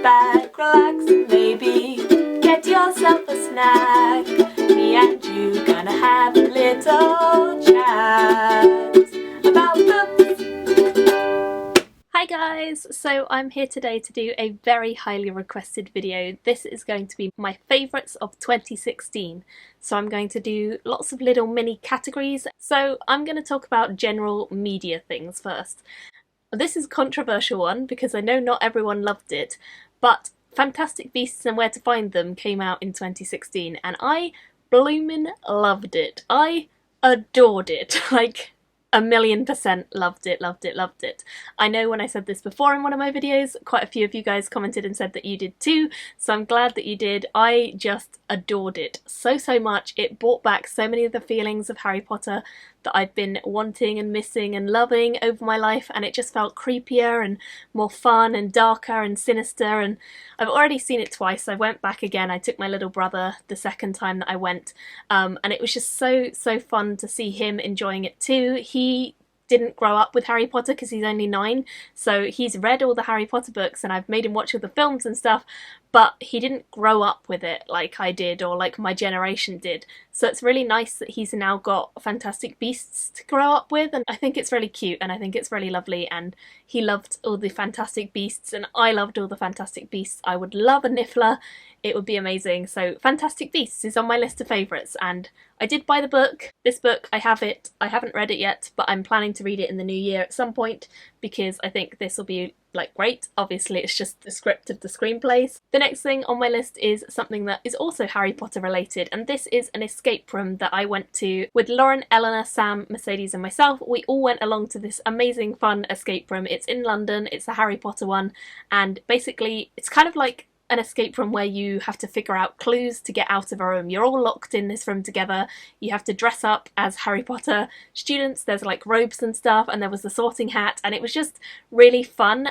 back, relax, and maybe get yourself a snack. Me and you gonna have a little chat about books. Hi guys! So I'm here today to do a very highly requested video. This is going to be my favourites of 2016. So I'm going to do lots of little mini categories. So I'm going to talk about general media things first. This is a controversial one because I know not everyone loved it, but Fantastic Beasts and Where to Find Them came out in 2016 and I bloomin' loved it. I adored it. Like, 1,000,000% loved it, loved it, loved it. I know when I said this before in one of my videos, quite a few of you guys commented and said that you did too, so I'm glad that you did. I just adored it so much. It brought back so many of the feelings of Harry Potter that I've been wanting and missing and loving over my life, and it just felt creepier and more fun and darker and sinister, and I've already seen it twice. I went back again. I took my little brother the second time that I went, and it was just so fun to see him enjoying it too. He didn't grow up with Harry Potter because he's only 9, so he's read all the Harry Potter books and I've made him watch all the films and stuff, but he didn't grow up with it like I did or like my generation did. So it's really nice that he's now got Fantastic Beasts to grow up with, and I think it's really cute and I think it's really lovely, and he loved all the Fantastic Beasts and I loved all the Fantastic Beasts. I would love a Niffler. It would be amazing. So Fantastic Beasts is on my list of favourites, and I did buy the book. This book, I have it. I haven't read it yet, but I'm planning to read it in the new year at some point because I think this will be like great. Obviously it's just the script of the screenplays. The next thing on my list is something that is also Harry Potter related, and this is an escape room that I went to with Lauren, Eleanor, Sam, Mercedes and myself. We all went along to this amazing fun escape room. It's in London, it's a Harry Potter one, and basically it's kind of like an escape room where you have to figure out clues to get out of a room. You're all locked in this room together. You have to dress up as Harry Potter students. There's like robes and stuff, and there was the sorting hat, and it was just really fun.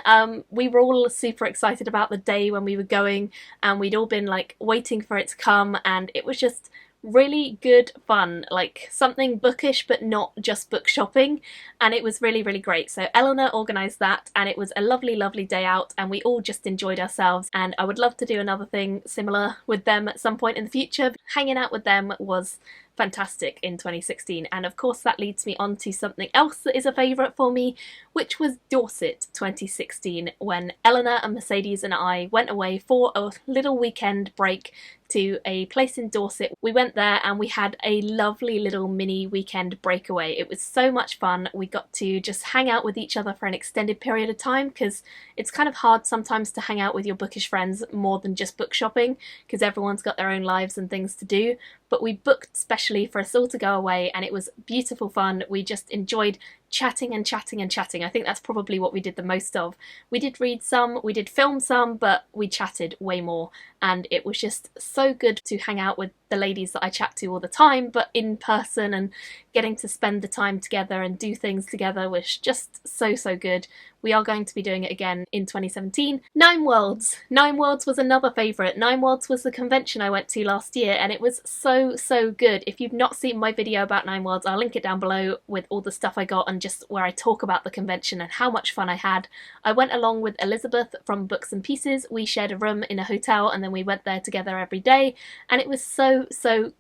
We were all super excited about the day when we were going, and we'd all been like waiting for it to come, and it was just really good fun, like something bookish but not just book shopping, and it was really great. So Eleanor organised that and it was a lovely day out and we all just enjoyed ourselves, and I would love to do another thing similar with them at some point in the future. Hanging out with them was fantastic in 2016, and of course that leads me on to something else that is a favourite for me, which was Dorset 2016, when Eleanor and Mercedes and I went away for a little weekend break to a place in Dorset. We went there and we had a lovely little mini weekend breakaway. It was so much fun. We got to just hang out with each other for an extended period of time, because it's kind of hard sometimes to hang out with your bookish friends more than just book shopping, because everyone's got their own lives and things to do. But we booked specially for us all to go away and it was beautiful fun. We just enjoyed chatting and chatting and chatting. I think that's probably what we did the most of. We did read some, we did film some, but we chatted way more, and it was just so good to hang out with the ladies that I chat to all the time, but in person, and getting to spend the time together and do things together was just so good. We are going to be doing it again in 2017. Nine Worlds. Nine Worlds was another favourite. Nine Worlds was the convention I went to last year and it was so good. If you've not seen my video about Nine Worlds, I'll link it down below with all the stuff I got and just where I talk about the convention and how much fun I had. I went along with Elizabeth from Books and Pieces. We shared a room in a hotel and then we went there together every day, and it was so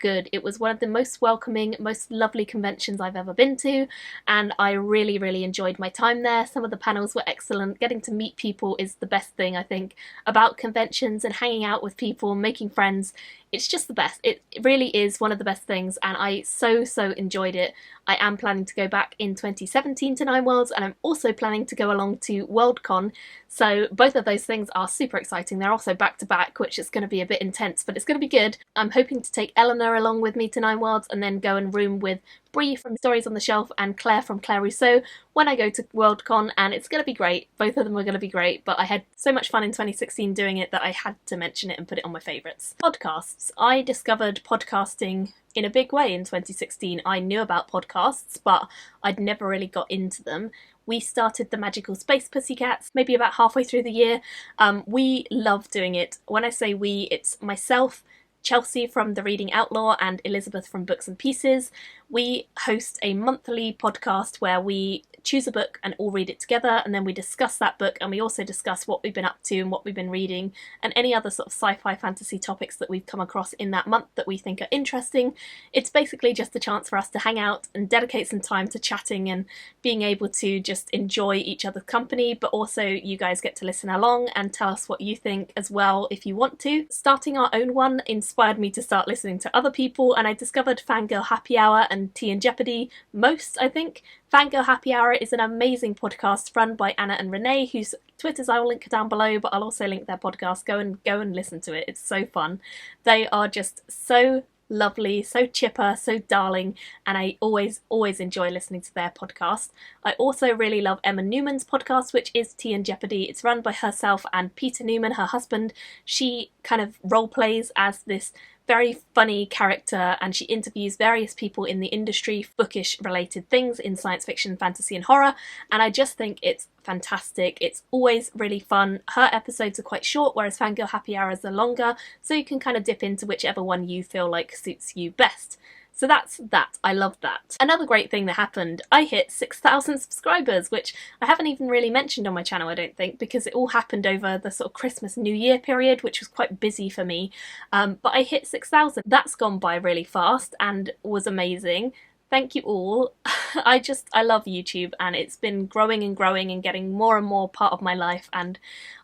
good. It was one of the most welcoming, most lovely conventions I've ever been to, and I really enjoyed my time there. Some of the panels were excellent. Getting to meet people is the best thing, I think, about conventions, and hanging out with people, making friends. It's just the best. It really is one of the best things, and I so enjoyed it. I am planning to go back in 2017 to Nine Worlds, and I'm also planning to go along to Worldcon, so both of those things are super exciting. They're also back to back, which is going to be a bit intense, but it's going to be good. I'm hoping to take Eleanor along with me to Nine Worlds and then go and room with Bree from Stories on the Shelf and Claire from Claire Rousseau when I go to Worldcon, and it's going to be great. Both of them are going to be great, but I had so much fun in 2016 doing it that I had to mention it and put it on my favourites. Podcasts. I discovered podcasting in a big way in 2016. I knew about podcasts, but I'd never really got into them. We started the Magical Space Pussycats maybe about halfway through the year. We love doing it. When I say we, it's myself, Chelsea from The Reading Outlaw and Elizabeth from Books and Pieces. We host a monthly podcast where we choose a book and all read it together, and then we discuss that book, and we also discuss what we've been up to and what we've been reading and any other sort of sci-fi fantasy topics that we've come across in that month that we think are interesting. It's basically just a chance for us to hang out and dedicate some time to chatting and being able to just enjoy each other's company, but also you guys get to listen along and tell us what you think as well if you want to. Starting our own one inspired me to start listening to other people, and I discovered Fangirl Happy Hour and Tea and Jeopardy most, I think. Fangirl Happy Hour is an amazing podcast run by Anna and Renee, whose Twitters I will link down below, but I'll also link their podcast. Go and listen to it. It's so fun. They are just so lovely, so chipper, so darling, and I always enjoy listening to their podcast. I also really love Emma Newman's podcast, which is Tea and Jeopardy. It's run by herself and Peter Newman, her husband. She kind of role plays as this very funny character, and she interviews various people in the industry, bookish related things in science fiction, fantasy and horror, and I just think it's fantastic. It's always really fun. Her episodes are quite short, whereas Fangirl Happy Hours are longer, so you can kind of dip into whichever one you feel like suits you best. So that's that. I love that. Another great thing that happened, I hit 6,000 subscribers, which I haven't even really mentioned on my channel, I don't think, because it all happened over the sort of Christmas New Year period, which was quite busy for me. But I hit 6,000. That's gone by really fast and was amazing. Thank you all. I love YouTube, and it's been growing and growing and getting more and more part of my life, and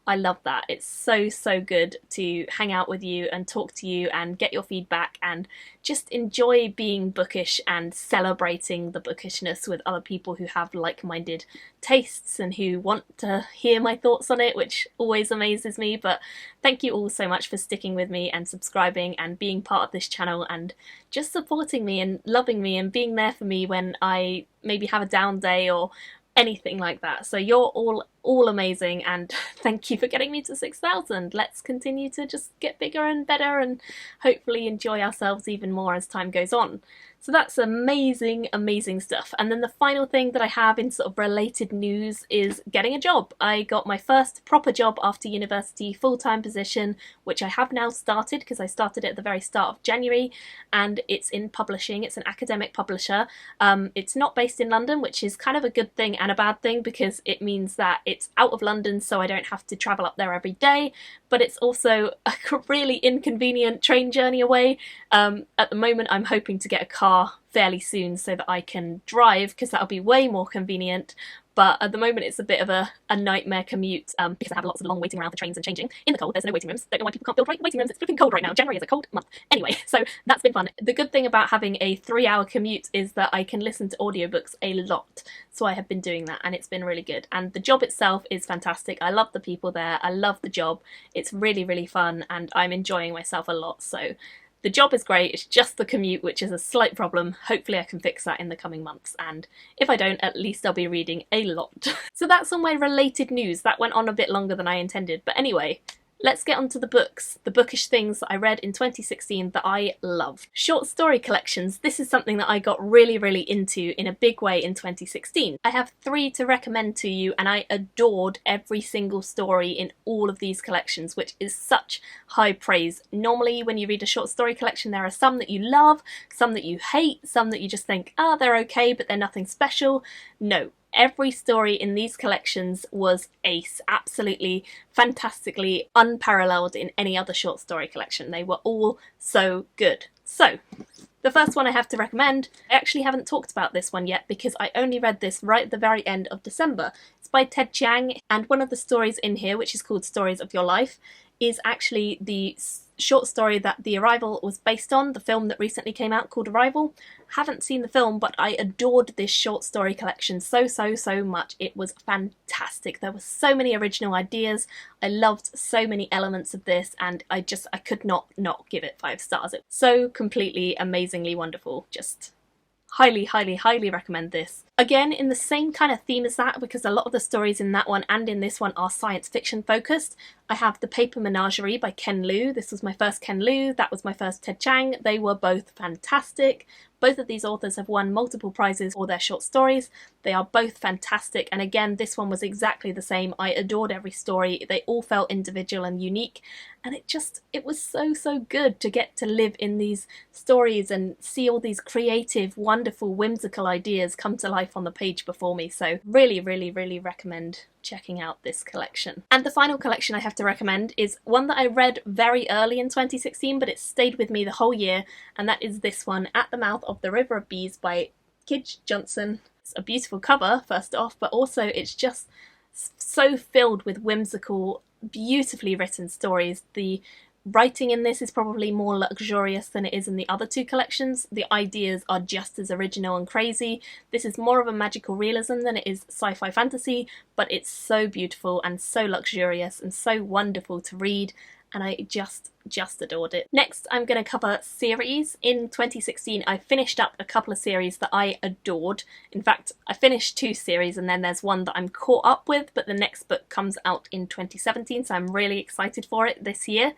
I love that. It's so good to hang out with you and talk to you and get your feedback and just enjoy being bookish and celebrating the bookishness with other people who have like-minded tastes and who want to hear my thoughts on it, which always amazes me. But thank you all so much for sticking with me and subscribing and being part of this channel and just supporting me and loving me and being there for me when I maybe have a down day or anything like that. So you're all amazing, and thank you for getting me to 6,000. Let's continue to just get bigger and better and hopefully enjoy ourselves even more as time goes on. So that's amazing stuff. And then the final thing that I have in sort of related news is getting a job. I got my first proper job after university, full-time position, which I have now started because I started it at the very start of January, and it's in publishing. It's an academic publisher. It's not based in London, which is kind of a good thing and a bad thing because it means that it's out of London, so I don't have to travel up there every day, but it's also a really inconvenient train journey away. At the moment I'm hoping to get a car fairly soon so that I can drive, because that'll be way more convenient. But at the moment it's a bit of a nightmare commute because I have lots of long waiting around for trains and changing. In the cold, there's no waiting rooms. Don't know why people can't build waiting rooms. It's flipping cold right now. January is a cold month. Anyway, so that's been fun. The good thing about having a 3-hour commute is that I can listen to audiobooks a lot. So I have been doing that, and it's been really good. And the job itself is fantastic. I love the people there. I love the job. It's really fun, and I'm enjoying myself a lot. So the job is great, it's just the commute which is a slight problem. Hopefully I can fix that in the coming months, and if I don't, at least I'll be reading a lot. So that's all my related news. That went on a bit longer than I intended, but anyway, let's get on to the books, the bookish things that I read in 2016 that I loved. Short story collections. This is something that I got really into in a big way in 2016. I have 3 to recommend to you, and I adored every single story in all of these collections, which is such high praise. Normally when you read a short story collection there are some that you love, some that you hate, some that you just think, ah, they're okay but they're nothing special. No. Every story in these collections was ace, absolutely fantastically unparalleled in any other short story collection. They were all so good. So, the first one I have to recommend, I actually haven't talked about this one yet because I only read this right at the very end of December. It's by Ted Chiang, and one of the stories in here, which is called Stories of Your Life, is actually the short story that The Arrival was based on, the film that recently came out called Arrival. Haven't seen the film, but I adored this short story collection so much. It was fantastic. There were so many original ideas. I loved so many elements of this, and I could not give it 5 stars. It's so completely, amazingly wonderful. Just highly recommend this. Again, in the same kind of theme as that, because a lot of the stories in that one and in this one are science fiction focused, I have The Paper Menagerie by Ken Liu. This was my first Ken Liu, that was my first Ted Chiang. They were both fantastic. Both of these authors have won multiple prizes for their short stories. They are both fantastic, and again, this one was exactly the same. I adored every story. They all felt individual and unique, and it was so good to get to live in these stories and see all these creative, wonderful, whimsical ideas come to life on the page before me. So really recommend checking out this collection. And the final collection I have to recommend is one that I read very early in 2016, but it stayed with me the whole year, and that is this one, At the Mouth of the River of Bees by Kij Johnson. It's a beautiful cover, first off, but also it's just so filled with whimsical, beautifully written stories. The writing in this is probably more luxurious than it is in the other two collections. The ideas are just as original and crazy. This is more of a magical realism than it is sci-fi fantasy, but it's so beautiful and so luxurious and so wonderful to read, and I just adored it. Next, I'm going to cover series. In 2016, I finished up a couple of series that I adored. In fact, I finished 2 series, and then there's one that I'm caught up with, but the next book comes out in 2017, so I'm really excited for it this year.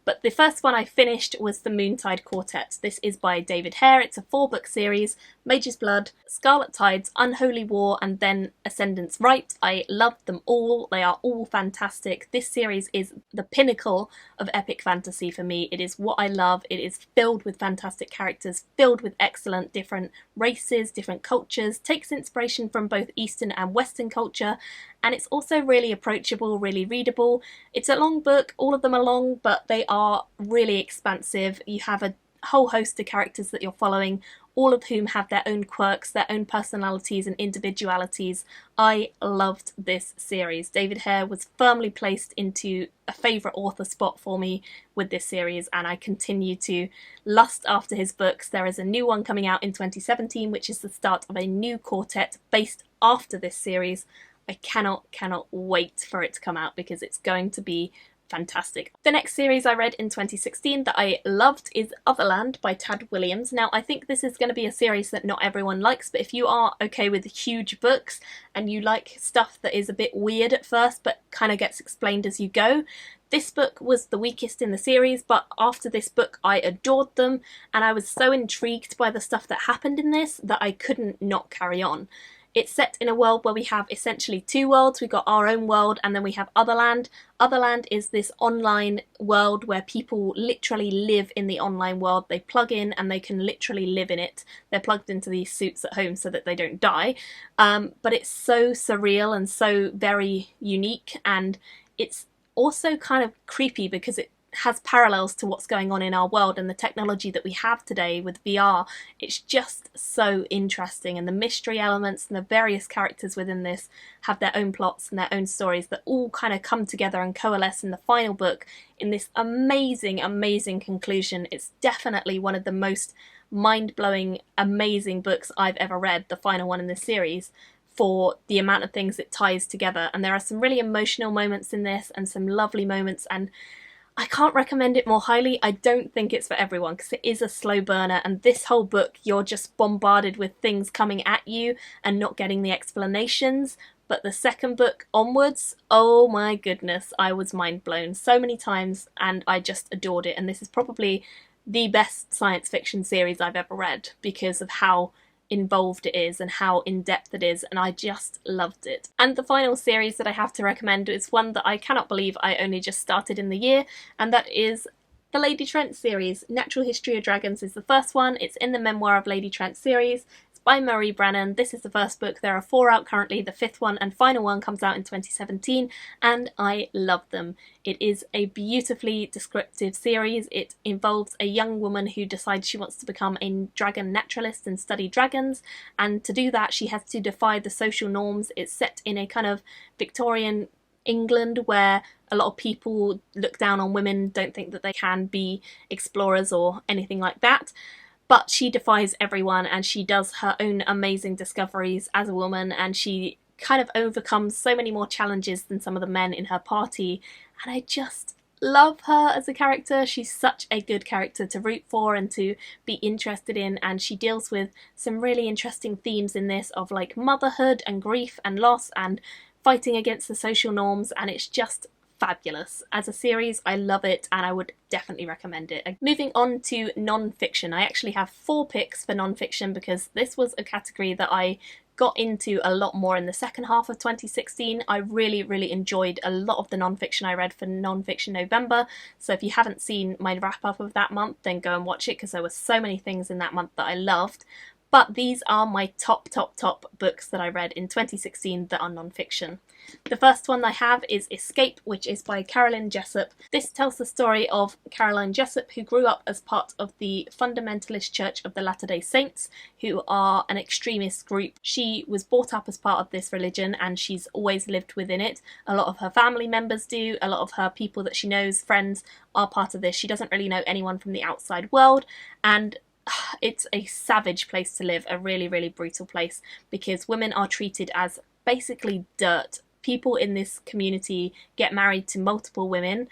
But the first one I finished was the Moontide Quartet. This is by David Hare. It's a 4-book series: Mage's Blood, Scarlet Tides, Unholy War, and then Ascendant's Right. I loved them all. They are all fantastic. This series is the pinnacle of epic fantasy for me. It is what I love. It is filled with fantastic characters, filled with excellent different races, different cultures, takes inspiration from both Eastern and Western culture, and it's also really approachable, really readable. It's a long book, all of them are long, but they are really expansive. You have a whole host of characters that you're following, all of whom have their own quirks, their own personalities and individualities. I loved this series. David Hare was firmly placed into a favourite author spot for me with this series, and I continue to lust after his books. There is a new one coming out in 2017, which is the start of a new quartet based after this series. I cannot wait for it to come out because it's going to be fantastic. The next series I read in 2016 that I loved is Otherland by Tad Williams. Now, I think this is going to be a series that not everyone likes, but if you are okay with huge books and you like stuff that is a bit weird at first but kind of gets explained as you go, this book was the weakest in the series, but after this book I adored them, and I was so intrigued by the stuff that happened in this that I couldn't not carry on. It's set in a world where we have essentially 2 worlds. We've got our own world and then we have Otherland. Otherland is this online world where people literally live in the online world. They plug in and they can literally live in it. They're plugged into these suits at home so that they don't die. But it's so surreal and so very unique, and it's also kind of creepy because it has parallels to what's going on in our world and the technology that we have today with VR. It's just so interesting, and the mystery elements and the various characters within this have their own plots and their own stories that all kind of come together and coalesce in the final book in this amazing conclusion. It's definitely one of the most mind-blowing, amazing books I've ever read, the final one in this series, for the amount of things it ties together. And there are some really emotional moments in this and some lovely moments, and I can't recommend it more highly. I don't think it's for everyone because it is a slow burner, and this whole book you're just bombarded with things coming at you and not getting the explanations. But the second book onwards, oh my goodness, I was mind blown so many times and I just adored it. And this is probably the best science fiction series I've ever read because of how involved it is and how in-depth it is, and I just loved it. And the final series that I have to recommend is one that I cannot believe I only just started in the year, and that is the Lady Trent series. Natural History of Dragons is the first one. It's in the Memoir of Lady Trent series. It's by Marie Brennan. This is the first book. There are 4 out currently. The 5th one and final one comes out in 2017, and I love them. It is a beautifully descriptive series. It involves a young woman who decides she wants to become a dragon naturalist and study dragons, and to do that she has to defy the social norms. It's set in a kind of Victorian England where a lot of people look down on women, don't think that they can be explorers or anything like that. But she defies everyone and she does her own amazing discoveries as a woman, and she kind of overcomes so many more challenges than some of the men in her party, and I just love her as a character. She's such a good character to root for and to be interested in, and she deals with some really interesting themes in this of like motherhood and grief and loss and fighting against the social norms, and it's just fabulous. As a series, I love it and I would definitely recommend it. Moving on to non-fiction, I actually have 4 picks for non-fiction because this was a category that I got into a lot more in the second half of 2016. I really enjoyed a lot of the non-fiction I read for Non-Fiction November, so if you haven't seen my wrap-up of that month, then go and watch it because there were so many things in that month that I loved. But these are my top books that I read in 2016 that are non-fiction. The first one I have is Escape, which is by CAROLYN JESSOP. This tells the story of CAROLYN JESSOP, who grew up as part of the Fundamentalist Church of the Latter-day Saints, who are an extremist group. She was brought up as part of this religion and she's always lived within it. A lot of her family members do, a lot of her people that she knows, friends, are part of this. She doesn't really know anyone from the outside world, and it's a savage place to live, a really brutal place, because women are treated as basically dirt. People in this community get married to multiple women,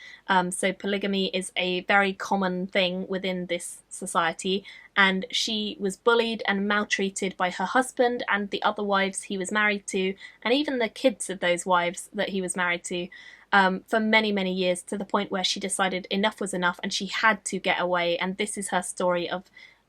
so polygamy is a very common thing within this society, and she was bullied and maltreated by her husband and the other wives he was married to, and even the kids of those wives that he was married to, for many years, to the point where she decided enough was enough and she had to get away. And this is her story of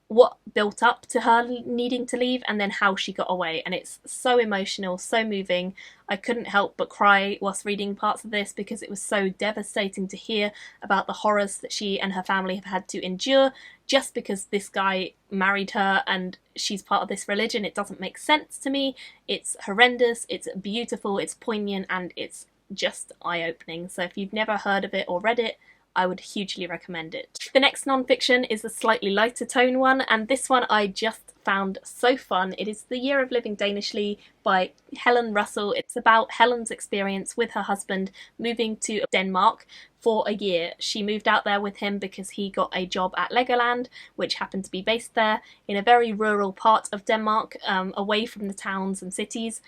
what built up to her needing to leave and then how she got away, and it's so emotional, so moving. I couldn't help but cry whilst reading parts of this because it was so devastating to hear about the horrors that she and her family have had to endure just because this guy married her and she's part of this religion. It doesn't make sense to me. It's horrendous, it's beautiful, it's poignant, and it's just eye-opening. So if you've never heard of it or read it, I would hugely recommend it. The next non-fiction is a slightly lighter tone one, and this one I just found so fun. It is The Year of Living Danishly by Helen Russell. It's about Helen's experience with her husband moving to Denmark for a year. She moved out there with him because he got a job at Legoland, which happened to be based there in a very rural part of Denmark, away from the towns and cities.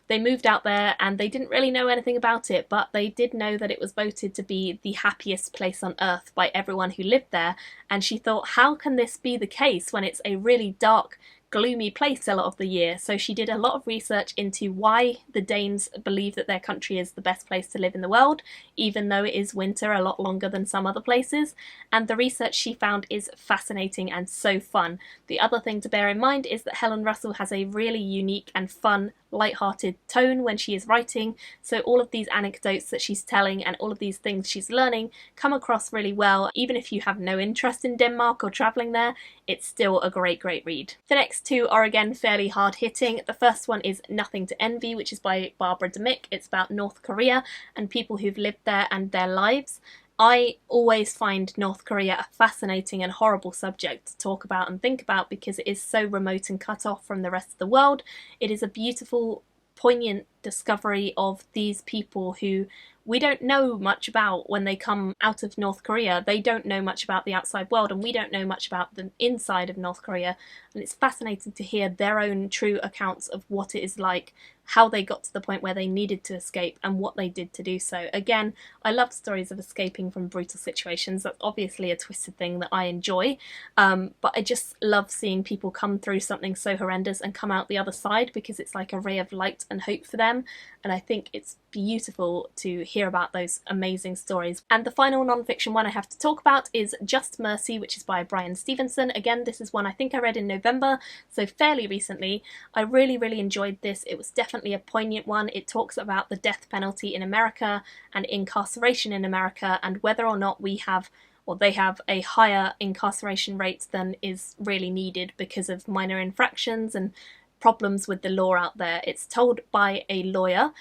They moved out there and they didn't really know anything about it, but they did know that it was voted to be the happiest place on earth by everyone who lived there. And she thought, how can this be the case when it's a really dark, gloomy place a lot of the year? So she did a lot of research into why the Danes believe that their country is the best place to live in the world, even though it is winter a lot longer than some other places. And the research she found is fascinating and so fun. The other thing to bear in mind is that Helen Russell has a really unique and fun, light-hearted tone when she is writing, so all of these anecdotes that she's telling and all of these things she's learning come across really well. Even if you have no interest in Denmark or travelling there, it's still a great read. The next 2 are again fairly hard-hitting. The first one is Nothing to Envy, which is by Barbara Demick. It's about North Korea and people who've lived there and their lives. I always find North Korea a fascinating and horrible subject to talk about and think about because it is so remote and cut off from the rest of the world. It is a beautiful, poignant discovery of these people who we don't know much about when they come out of North Korea. They don't know much about the outside world and we don't know much about the inside of North Korea. And it's fascinating to hear their own true accounts of what it is like, how they got to the point where they needed to escape and what they did to do so. Again, I love stories of escaping from brutal situations. That's obviously a twisted thing that I enjoy, but I just love seeing people come through something so horrendous and come out the other side because it's like a ray of light and hope for them, and I think it's beautiful to hear about those amazing stories. And the final non-fiction one I have to talk about is Just Mercy, which is by Bryan Stevenson. Again, this is one I think I read in November, so fairly recently. I really enjoyed this. It was definitely a poignant one. It talks about the death penalty in America and incarceration in America and whether or not we have, or they have, a higher incarceration rate than is really needed because of minor infractions and problems with the law out there. It's told by a lawyer,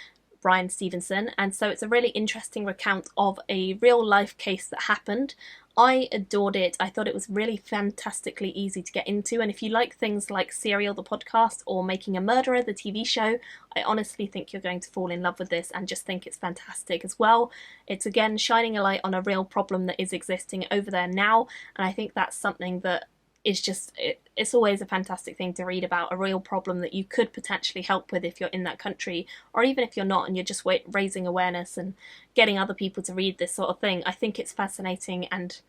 Bryan Stevenson, and so it's a really interesting recount of a real life case that happened. I adored it. I thought it was really fantastically easy to get into, and if you like things like Serial the podcast or Making a Murderer the TV show, I honestly think you're going to fall in love with this and just think it's fantastic as well. It's again shining a light on a real problem that is existing over there now, and I think that's something that is just, it's always a fantastic thing to read about a real problem that you could potentially help with if you're in that country, or even if you're not and you're just raising awareness and getting other people to read this sort of thing. I think it's fascinating and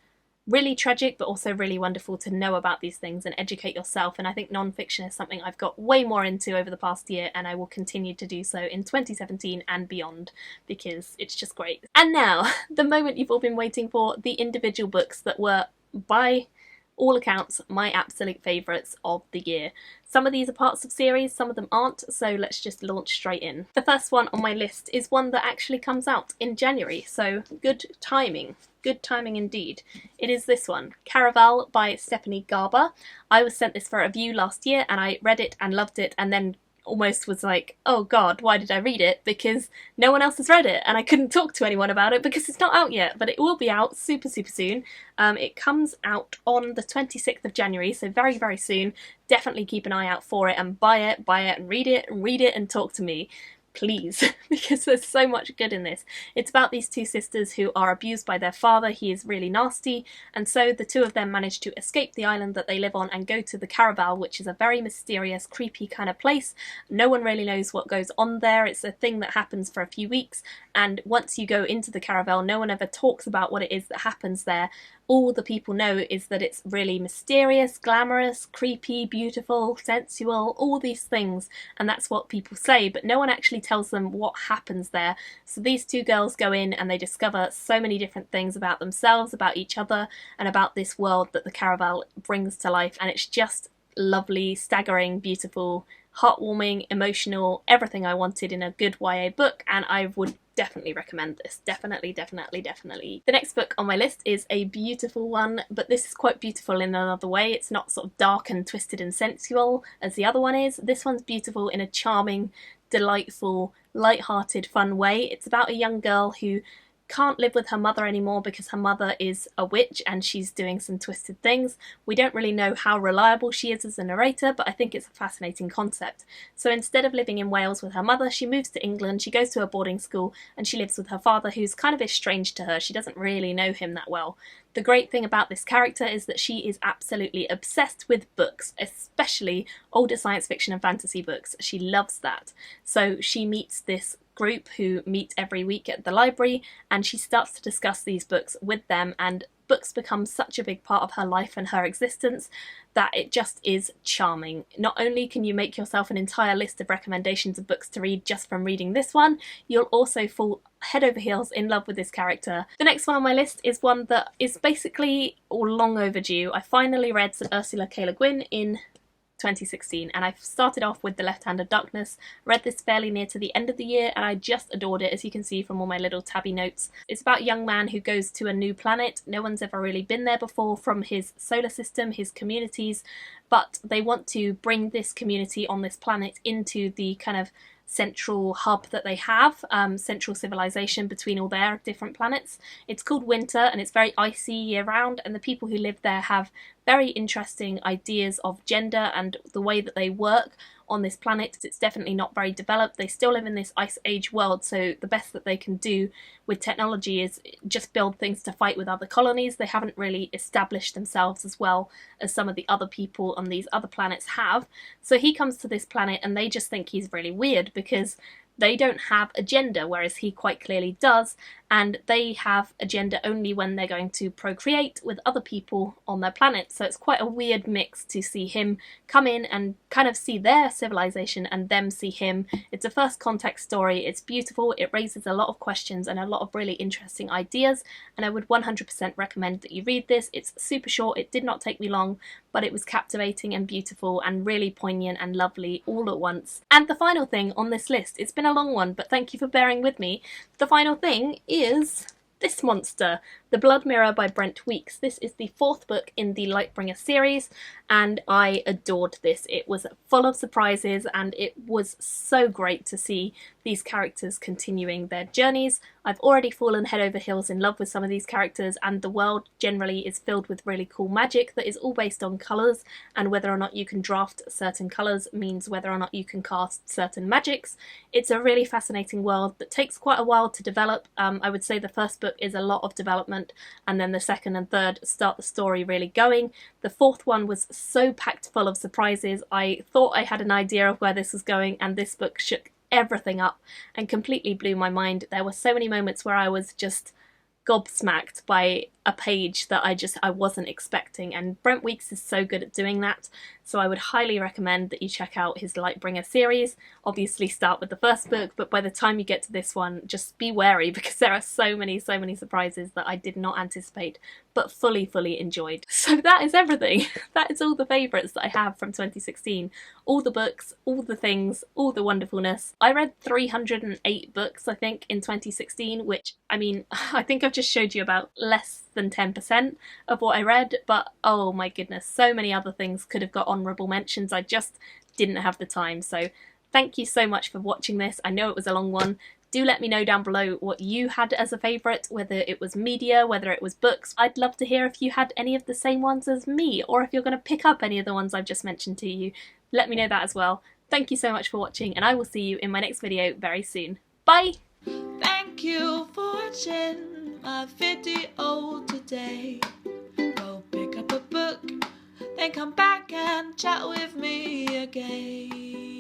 really tragic, but also really wonderful to know about these things and educate yourself. And I think non-fiction is something I've got way more into over the past year, and I will continue to do so in 2017 and beyond, because it's just great. And now, the moment you've all been waiting for, the individual books that were, by all accounts, my absolute favourites of the year. Some of these are parts of series, some of them aren't, so let's just launch straight in. The first one on my list is one that actually comes out in January, so good timing. Good timing indeed. It is this one, Caraval by Stephanie Garber. I was sent this for a review last year and I read it and loved it, and then almost was like, oh god, why did I read it? Because no one else has read it and I couldn't talk to anyone about it because it's not out yet, but it will be out super soon. It comes out on the 26th of January, so very, very soon. Definitely keep an eye out for it and buy it and read it and talk to me. Please, because there's so much good in this. It's about these two sisters who are abused by their father. He is really nasty, and so the two of them manage to escape the island that they live on and go to the Caraval, which is a very mysterious, creepy kind of place. No one really knows what goes on there. It's a thing that happens for a few weeks, and once you go into the Caraval, no one ever talks about what it is that happens there. All the people know is that it's really mysterious, glamorous, creepy, beautiful, sensual, all these things, and that's what people say, but no one actually tells them what happens there. So these two girls go in and they discover so many different things about themselves, about each other, and about this world that the Caraval brings to life, and it's just lovely, staggering, beautiful, heartwarming, emotional, everything I wanted in a good YA book, and I would definitely recommend this. Definitely. The next book on my list is a beautiful one, but this is quite beautiful in another way. It's not sort of dark and twisted and sensual as the other one is. This one's beautiful in a charming, delightful, light-hearted, fun way. It's about a young girl who can't live with her mother anymore because her mother is a witch and she's doing some twisted things. We don't really know how reliable she is as a narrator, but I think it's a fascinating concept. So instead of living in Wales with her mother, she moves to England, she goes to a boarding school, and she lives with her father, who's kind of estranged to her. She doesn't really know him that well. The great thing about this character is that she is absolutely obsessed with books, especially older science fiction and fantasy books. She loves that. So she meets this group who meet every week at the library, and she starts to discuss these books with them, and books become such a big part of her life and her existence that it just is charming. Not only can you make yourself an entire list of recommendations of books to read just from reading this one, you'll also fall head over heels in love with this character. The next one on my list is one that is basically long overdue. I finally read Ursula K. Le Guin in 2016, and I've started off with The Left Hand of Darkness. Read this fairly near to the end of the year and I just adored it, as you can see from all my little tabby notes. It's about a young man who goes to a new planet. No one's ever really been there before from his solar system, his communities, but they want to bring this community on this planet into the kind of central hub that they have, central civilization between all their different planets. It's called Winter and it's very icy year round, and the people who live there have very interesting ideas of gender and the way that they work on this planet. It's definitely not very developed. They still live in this ice age world, so the best that they can do with technology is just build things to fight with other colonies. They haven't really established themselves as well as some of the other people on these other planets have. So he comes to this planet and they just think he's really weird because they don't have a gender, whereas he quite clearly does, and they have a gender only when they're going to procreate with other people on their planet. So it's quite a weird mix to see him come in and kind of see their civilization and them see him. It's a first contact story, it's beautiful, it raises a lot of questions and a lot of really interesting ideas, and I would 100% recommend that you read this. It's super short, it did not take me long, but it was captivating and beautiful and really poignant and lovely all at once. And the final thing on this list, it's been a long one, but thank you for bearing with me. The final thing is this monster, The Blood Mirror by Brent Weeks. This is the fourth book in the Lightbringer series, and I adored this. It was full of surprises, and it was so great to see these characters continuing their journeys. I've already fallen head over heels in love with some of these characters, and the world generally is filled with really cool magic that is all based on colours, and whether or not you can draft certain colours means whether or not you can cast certain magics. It's a really fascinating world that takes quite a while to develop. I would say the first book is a lot of development installment, and then the second and third start the story really going. The fourth one was so packed full of surprises. I thought I had an idea of where this was going, and this book shook everything up and completely blew my mind. There were so many moments where I was just gobsmacked by a page that I wasn't expecting, and Brent Weeks is so good at doing that, so I would highly recommend that you check out his Lightbringer series. Obviously start with the first book, but by the time you get to this one, just be wary because there are so many surprises that I did not anticipate, but fully enjoyed. So that is everything. That is all the favourites that I have from 2016. All the books, all the things, all the wonderfulness. I read 308 books, I think, in 2016, which, I mean, I think I've just showed you about less than 10% of what I read, but oh my goodness, so many other things could have got honourable mentions. I just didn't have the time. So thank you so much for watching this. I know it was a long one. Do let me know down below what you had as a favourite, whether it was media, whether it was books. I'd love to hear if you had any of the same ones as me, or if you're going to pick up any of the ones I've just mentioned to you. Let me know that as well. Thank you so much for watching, and I will see you in my next video very soon. Bye! Thank you for watching my video today. Go pick up a book, then come back and chat with me again.